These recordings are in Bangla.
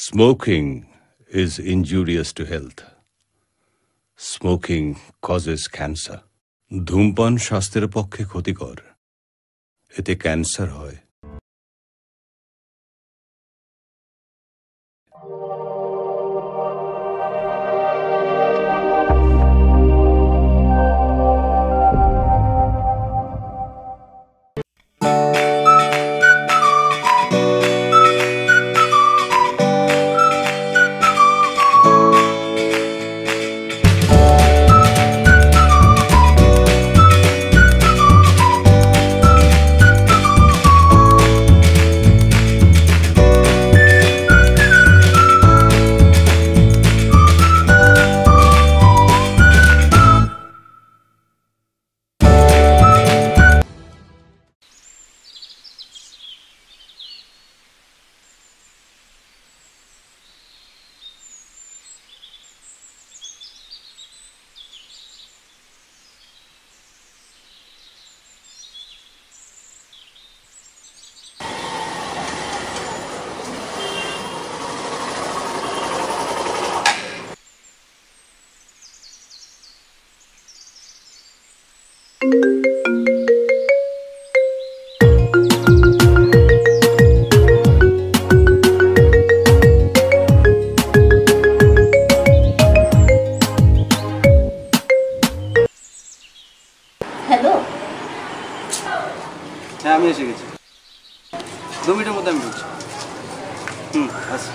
Smoking is injurious to health. Smoking causes cancer. ধূমপান স্বাস্থ্যের পক্ষে ক্ষতিকর। এতে ক্যান্সার হয়। হ্যালো, হ্যাঁ আমি এসে গেছি। 2 মিনিটের মধ্যে আমি ঢুকছি। আচ্ছা।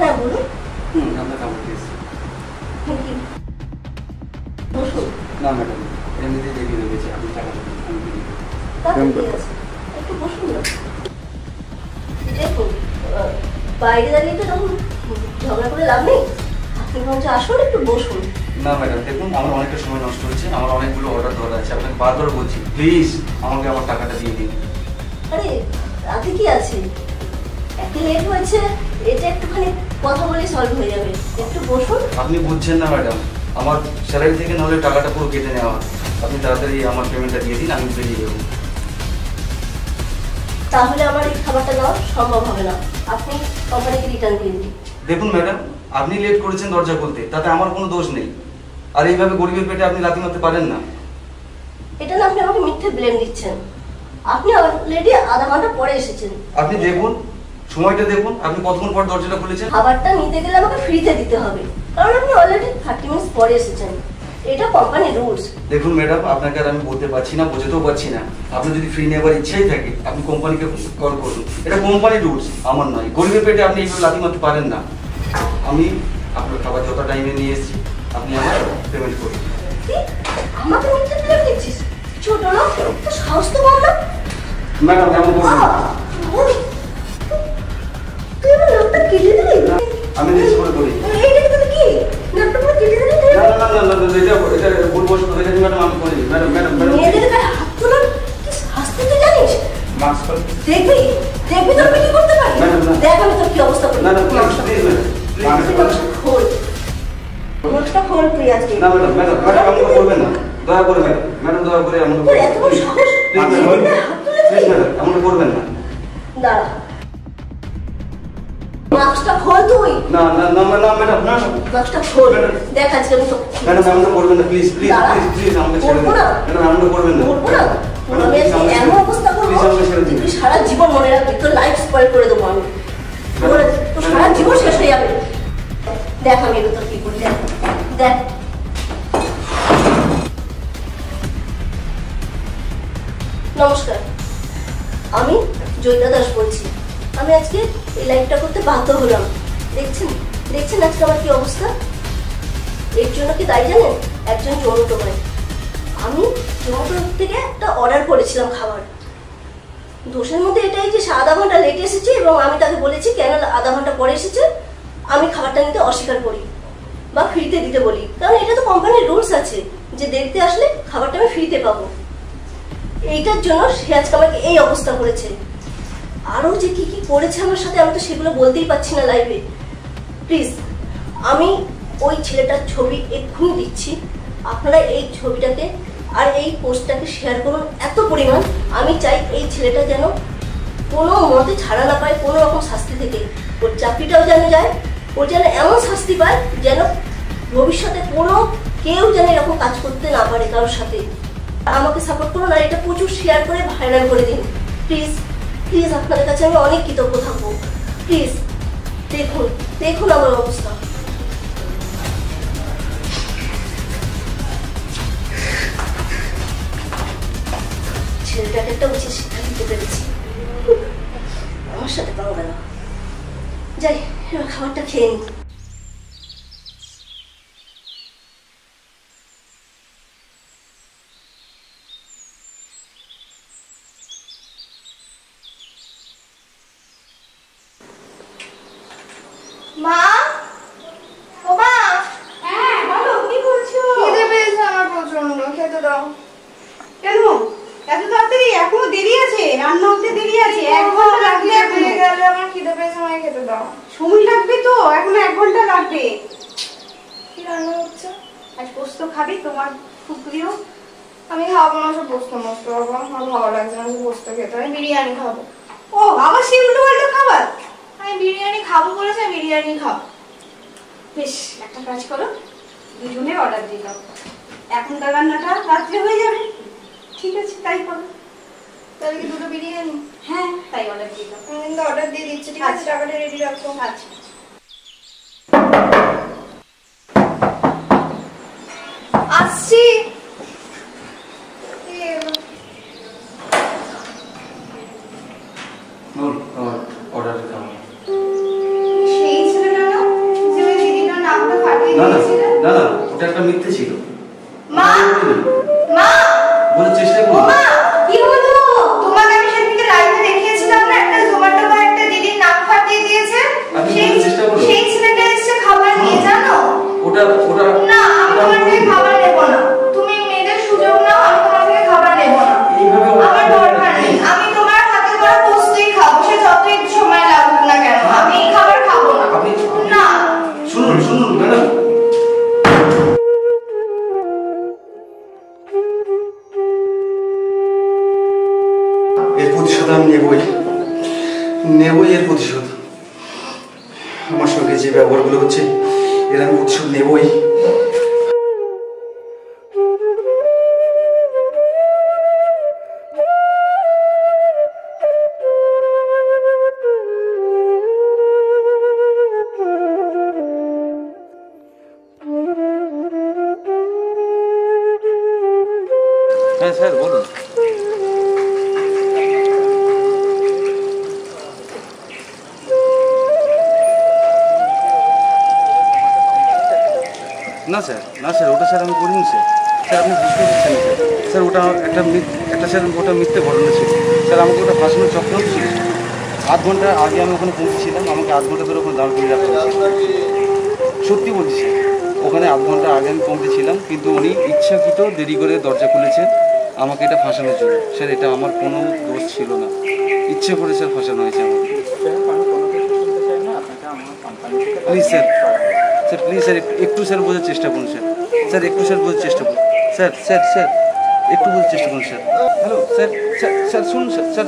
হ্যাঁ বলুন। আপনার খাবার দিয়েছি। বসুন। না ম্যাডাম, এমনিতেই দেখিয়ে রেখেছি, আপনি টাকা দেবেন, আমি দিয়ে দেবো। তাহলে ঠিক আছে, একটু বসুন না। দেখুন, বাইরে দাঁড়িয়ে তো তখন ঝগড়া করে লাভ নেই। আপনি বলছে আসুন, একটু বসুন। না ম্যাডাম, দেখুন আমার অনেকটা সময় নষ্ট হচ্ছে, আমার অনেকগুলো অর্ডার ধরা আছে, আপনাকে বারবার বলছি প্লিজ আমাকে আমার টাকাটা দিয়ে দিন। আরে রাতে কি আছে, এত লেট হয়েছে, এটা একটুখানি কথা বলে সলভ হয়ে যাবে। একটু বসুন। আপনি বুঝছেন না ম্যাডাম, আমার স্যালারি থেকে নাহলে টাকাটা পুরো কেটে নেওয়া। আপনি তাড়াতাড়ি আমার পেমেন্টটা দিয়ে দিন, আমি বেরিয়ে যাবো। তাহলে আমার এই খাবারটা দেওয়া সম্ভব হবে না। আপনি কোম্পানিকে রিটার্ন দিয়ে দিন। দেখুন ম্যাডাম, আপনি লেট করেছেন দরজা খুলতে, তাতে আমার কোনো দোষ নেই। আর এইভাবে গরিবের পেটে আপনি লাথি মারতে পারেন না। এটা না, আপনি আমাকে মিথ্যে ব্লেম দিচ্ছেন। আপনি অলরেডি আধা ঘন্টা পরে এসেছেন। আপনি দেখুন, সময়টা দেখুন, আপনি কতক্ষণ পর দরজাটা খুলেছেন। খাবারটা নিতে গেলে আমাকে ফ্রিতে দিতে হবে, কারণ আপনি অলরেডি 30 মিনিটস পরে এসেছেন। এটা কোম্পানির রুলস। দেখুন ম্যাডাম, আপনাকে আর আমি বলতে পারছি না, বোঝাতেও পারছি না। আপনার যদি ফ্রি নেবার ইচ্ছাই থাকে আপনি কোম্পানিকে কল করুন। এটা কোম্পানির রুলস, আমার নয়। গরিবের পেটে আপনি এইভাবে লাথি মারতে পারেন না। আমি আপনার খাবার যত টাইমে নিয়ে এসেছি, আপনি আমার পেমেন্ট করুন। আমাকে মিথ্যে ব্লেম দিচ্ছিস? ছোট লোক, তো সাহস তো কম না। ম্যাডাম এমন করবেন না। তুই আমার নামটা কেটে দিলি? আমি রিস্ক করে করি। এইটা কিন্তু কি নামটা পুরো কেটে দিলি? না না না না, এটা ভুল বসে হয়ে গেছে ম্যাডাম, আমি করিনি। ম্যাডাম ম্যাডাম ম্যাডাম মেয়েদের গায়ে হাত তোলার কি শাস্তি তুই জানিস? মাস্ক পরে। দেখবি দেখবি তোর কি করতে পারি। ম্যাডাম, না। দেখ আমি তোর কি অবস্থা করি। না না প্লিজ ম্যাডাম, মাস্কটা খোল, মাস্কটা খোল তুই আজকে। না ম্যাডাম ম্যাডাম ম্যাডাম এমন করবেন না, দয়া করে ম্যাডাম, ম্যাডাম দয়া করে এমন তোর এত বড় সাহস? প্লিজ ম্যাডাম এমন করবেন না। দাঁড়া, মাস্কটা খোল তুই। না না না না ম্যাডাম, না মাস্কটা খোল। দেখ আজকে আমি তো ম্যাডাম এমন করবেন না, প্লিজ প্লিজ প্লিজ প্লিজ আমাকে ছেড়ে দিন ম্যাডাম, এমন করবেন না। বলবো না, আমি আজকে এমন অবস্থা করবো প্লিজ আমাকে ছেড়ে দিন। তুই সারা জীবন মনে রাখবি, তোর লাইফ স্পয়েল করে দেবো আমি। তোর সারা জীবন শেষ হয়ে যাবে। দেখ আমি এগুলো তোর কি করি, দেখ দেখ। নমস্কার, আমি জয়িতা দাস বলছি। আমি আজকে এই লাইভটা করতে বাধ্য হলাম। দেখছেন দেখছেন আজকে আমার কি অবস্থা। এর জন্য কি দায়ী জানেন? একজন জোম্যাটো ভাই। আমি জোম্যাটো থেকে একটা অর্ডার করেছিলাম খাবার। দোষের মধ্যে এটাই যে সে আধা ঘন্টা লেট এসেছে এবং আমি তাকে বলেছি কেন আধা ঘন্টা পরে এসেছে আমি খাবারটা নিতে অস্বীকার করি বা ফ্রিতে দিতে বলি, কারণ এটা তো কোম্পানির রুলস আছে যে দেখতে আসলে খাবারটা আমি ফ্রিতে পাবো। এইটার জন্য সে আজকে আমাকে এই অবস্থা করেছে। আরও যে কি কি করেছে আমার সাথে আমি তো সেগুলো বলতেই পারছি না লাইভে। প্লিজ, আমি ওই ছেলেটার ছবি এক্ষুনি দিচ্ছি। আপনারা এই ছবিটাকে আর এই পোস্টটাকে শেয়ার করুন এত পরিমাণ। আমি চাই এই ছেলেটা যেন কোনো মতে ছাড়া না পায় কোনো রকম শাস্তি থেকে। ওর চাকরিটাও যেন যায়, ওর যেন এমন শাস্তি পায় যেন ভবিষ্যতে কোনো কেউ যেন এরকম কাজ করতে না পারে কারোর সাথে। আমাকে সাপোর্ট করুন আর এটা প্রচুর শেয়ার করে ভাইরাল করে দিন প্লিজ প্লিজ। আপনাদের কাছে আমি অনেক কৃতজ্ঞ থাকবো। প্লিজ দেখুন দেখুন আমার অবস্থা। ছেলেটাকে একটা উচিত শিক্ষা দিতে পেরেছি। আমার সাথে পারবে না। যাই, এবার খাবারটা খেয়ে নিই। মা, ও মা। হ্যাঁ বলো, কি করছো? খিদে পেয়েছে আমার প্রচন্ড, খেতে দাও। কেন এত তাড়াতাড়ি? এখনো দেরি আছে, রান্না হতে দেরি আছে। 1 ঘন্টা লাগবে। হয়ে গেলে আমার খিদে পেয়েছে, আমাকে খেতে দাও। সময় লাগবে তো, এখনো 1 ঘন্টা লাগবে। কি রান্না হচ্ছে? আজ পোস্ত খাবি? তোমার খুব প্রিয়। আমি খাবো না সব পোস্ত মস্ত, বাবা আমার ভালো লাগছে না সব পোস্ত খেতে। আমি বিরিয়ানি খাবো। ও আবার সেই উল্টো পাল্টা খাবার? আমি বিরিয়ানি খাবো বলেছি, আমি বিরিয়ানি খাবো। বেশ, একটা কাজ করো, দুজনে অর্ডার দিয়ে দাও। এখনকার রান্নাটা রাত্রে হয়ে যাবে। ঠিক আছে, তাই করো। তাহলে কি দুটো বিরিয়ানি? হ্যাঁ, তাই অর্ডার দিয়ে দাও। আমি কিন্তু অর্ডার দিয়ে দিচ্ছি, ঠিক আছে? টাকাটা রেডি রাখো। আচ্ছা। আসছি। অর্ডার দিতে হবে। সেই ছেলেটা না যে ওই দিদিটার নামটা ফাটিয়ে না না দিয়েছিল? না না, ওটা একটা মিথ্যে ছিল। মা, মা, বলে চেষ্টা ও করুন। মা, কি হলো? তোমাকে আমি সেদিনকে লাইভে দেখিয়েছিলাম না, একটা জোম্যাটো বা একটা দিদির নাম ফাটিয়ে দিয়েছে। আপনি সেই বলার চেষ্টা করুন। সেই ছেলেটা এসে খাবার নিয়ে, জানো? ওটা ওটা না, আমি তোমার থেকে খাবার নেব না। তুমি মেয়েদের সুযোগ নাও, আমি তোমার থেকে খাবার নেব না। এইভাবে আমার দরকার নেই। আমি তোমার হাতে করা পোস্তই খাবো, সে যতই সময় লাগুক না কেন। আমি এই খাবার খাবো না। আপনি না। শুনুন শুনুন ম্যাডাম, নেবই এর প্রতিশোধ। আমার সঙ্গে যে ব্যবহারগুলো হচ্ছে এর আমি প্রতিশোধ নেবই। হ্যাঁ স্যার বলুন। না স্যার, না স্যার, ওটা স্যার আমি করিনি স্যার। স্যার আপনি বুঝতে পারছেন না স্যার। স্যার ওটা একটা স্যার ওটা মিথ্যে ঘটনা ছিল স্যার। আমাকে ওটা ফাঁসানোর চক্রান্ত ছিল। আধ ঘন্টা আগে আমি ওখানে পৌঁছেছিলাম, আমাকে আধ ঘন্টা ধরে ওখানে দাঁড় করে রাখা হয়েছিল। সত্যি বলছি স্যার, ওখানে আধ ঘন্টা আগে আমি পৌঁছেছিলাম, কিন্তু উনি ইচ্ছাকৃত দেরি করে দরজা খুলেছেন আমাকে এটা ফাঁসানোর জন্য। স্যার এটা আমার কোনো দোষ ছিল না, ইচ্ছে করে স্যার ফাঁসানো হয়েছে আমাকে। Please sir, sir please sir একটু স্যার বোঝার চেষ্টা করুন স্যার। স্যার একটু স্যার বোঝার চেষ্টা করুন স্যার। স্যার স্যার একটু বোঝার চেষ্টা করুন sir. Hello sir, sir sir শুনুন স্যার। স্যার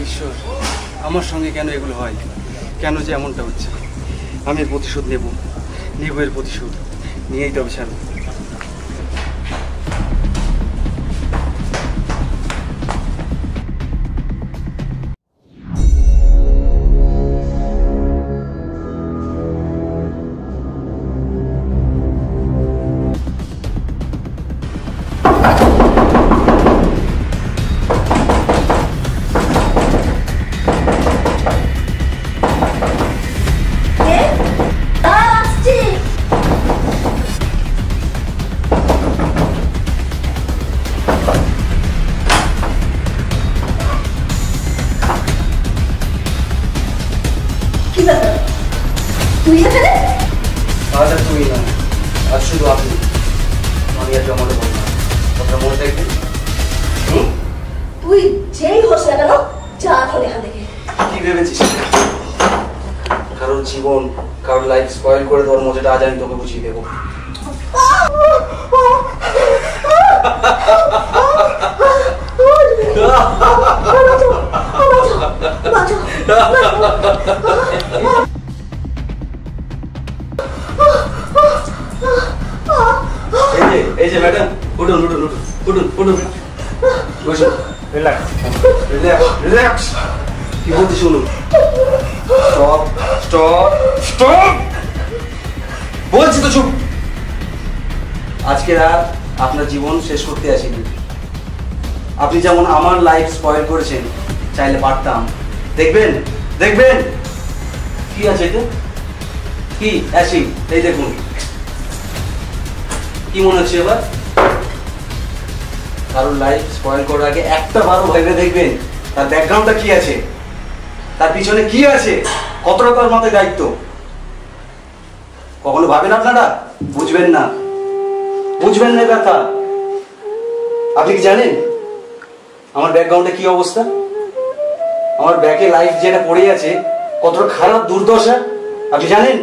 ঈশ্বর, আমার সঙ্গে কেন এগুলো হয়? কেন যে এমনটা হচ্ছে? আমি এর প্রতিশোধ নেব, এর প্রতিশোধ নিয়েই তবে ছাড়ব। তুই এখানে? আজ আর তুমি না, আজ শুধু আপনি। আমি আর জমাতে বলবো না, কথা মনে থাকবে। তুই যেই হোস না কেন, যা এখন এখান থেকে। কি ভেবেছিস? কারোর জীবন, কারোর লাইফ স্পয়েল করে দেওয়ার মজাটা আজ আমি তোকে বুঝিয়ে দেবো। এই যে ম্যাডাম, উঠুন উঠুন উঠুন উঠুন উঠুন, বসুন। Relax relax relax. কি বলছি শুনুন। স্টপ স্টপ স্টপ বলছি তো, চুপ। আজকে রাত আপনার জীবন শেষ করতে আসিনি। আপনি যেমন আমার লাইফ স্পয়েল করেছেন, চাইলে পারতাম। দেখবেন দেখবেন কি আছে এটা, কি অ্যাসিড, এই দেখুন। কি মনে হচ্ছে এবার? কারোর লাইফ স্পয়েল করার আগে একটা বারও ভেবে দেখবেন তার ব্যাকগ্রাউন্ডটা কি আছে, তার পিছনে কি আছে, কত রকমের মাথায় দায়িত্ব। কখনো ভাবেন আপনারা? বুঝবেন না, বুঝবেন না কথা। আপনি কি জানেন আমার ব্যাকগ্রাউন্ডে কি অবস্থা? আমার ব্যাকে লাইফ যেটা পড়ে আছে, কতটা খারাপ দুর্দশা আপনি জানেন?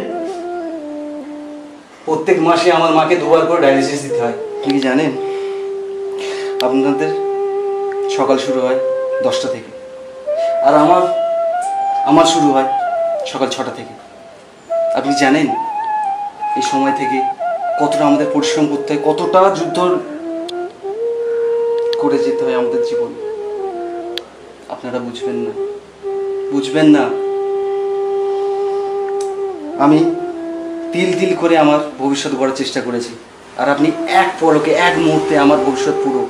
প্রত্যেক মাসে আমার মাকে দুবার করে ডায়ালিসিস দিতে হয়। আপনি কি জানেন আপনাদের সকাল শুরু হয় 10টা থেকে, আর আমার শুরু হয় সকাল 6টা থেকে। আপনি জানেন এই সময় থেকে কতটা আমাদের পরিশ্রম করতে হয়, কতটা যুদ্ধ করে যেতে হয় আমাদের জীবন। আপনারা বুঝবেন না, বুঝবেন না। আমি তিল তিল করে আমার ভবিষ্যৎ গড়ার চেষ্টা করেছি, আর আপনি এক পলকে, এক মুহূর্তে আমার ভবিষ্যৎ পুরো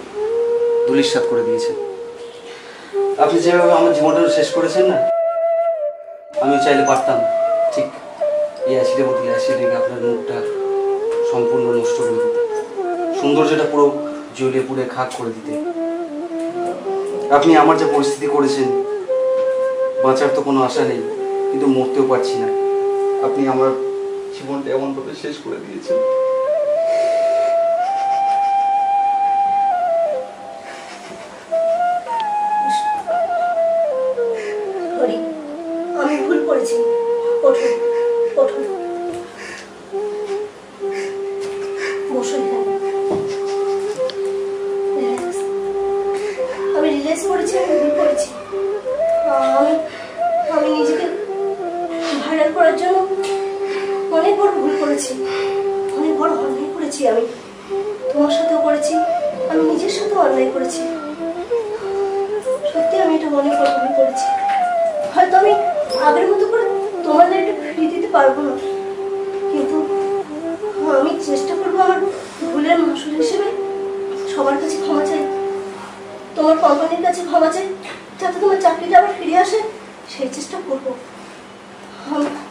ধূলিসাৎ করে দিয়েছেন। আপনি যেভাবে আমার জীবনটা শেষ করেছেন না, আমিও চাইলে পারতাম ঠিক এই অ্যাসিডের বদলে অ্যাসিড রেখে আপনার মুখটা সম্পূর্ণ নষ্ট করে দিতে, সৌন্দর্যটা পুরো জ্বলে পুড়ে খাক করে দিতে। আপনি আমার যে পরিস্থিতি করেছেন, বাঁচার তো কোনো আশা নেই, কিন্তু মরতেও পারছি না। আপনি আমার জীবনটা এমনভাবে শেষ করে দিয়েছেন। হরি, আমি ভুল করেছি। ওঠো। বড় ভুল করেছি, অনেক বড় অন্যায় করেছি। আমি তোমার সাথেও করেছি, আমি নিজের সাথেও অন্যায় করেছি। সত্যি আমি এটা অনেক বড় ভুল করেছি। হয়তো আমি আগের মতো করে তোমার লাইফটা ফিরিয়ে দিতে পারবো না, কিন্তু আমি চেষ্টা করবো আমার ভুলের মাসুল হিসেবে সবার কাছে ক্ষমা চাই, তোমার কোম্পানির কাছে ক্ষমা চাই, যাতে তোমার চাকরিটা আবার ফিরে আসে সেই চেষ্টা করবো।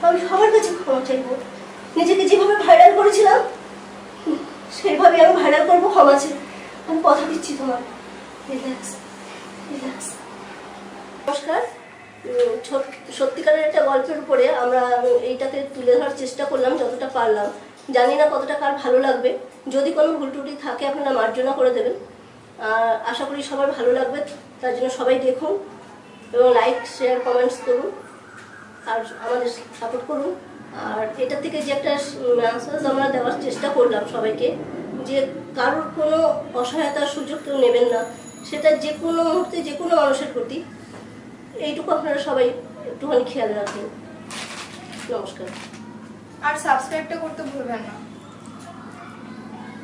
আমি সবার কাছে ক্ষমা চাইবো। নিজেকে যেভাবে ভাইরাল করেছিলাম সেইভাবে আমি ভাইরাল করবো, ক্ষমা চাই। আমি কথা দিচ্ছি তোমার। Relax relax. নমস্কার। সত্যিকারের একটা গল্পের উপরে আমরা এইটাকে তুলে ধরার চেষ্টা করলাম যতটা পারলাম। জানি না কতটা কার ভালো লাগবে। যদি কোনো ভুল ত্রুটি থাকে আপনারা মার্জনা করে দেবেন। আশা করি সবার ভালো লাগবে, তার জন্য সবাই দেখুন এবং লাইক শেয়ার কমেন্টস করুন আর আমাদের সাপোর্ট করুন। আর এটা থেকে যে একটা মেসেজ আমরা দেওয়ার চেষ্টা করলাম সবাইকে, যে কারোর কোনো অসহায়তার সুযোগ কেউ নেবেন না, সেটা যে কোনো মুহূর্তে যে কোনো মানুষের প্রতি। এইটুকু আপনারা সবাই একটুখানি খেয়াল রাখবেন। নমস্কার। আর সাবস্ক্রাইবটা করতে ভুলবেন না।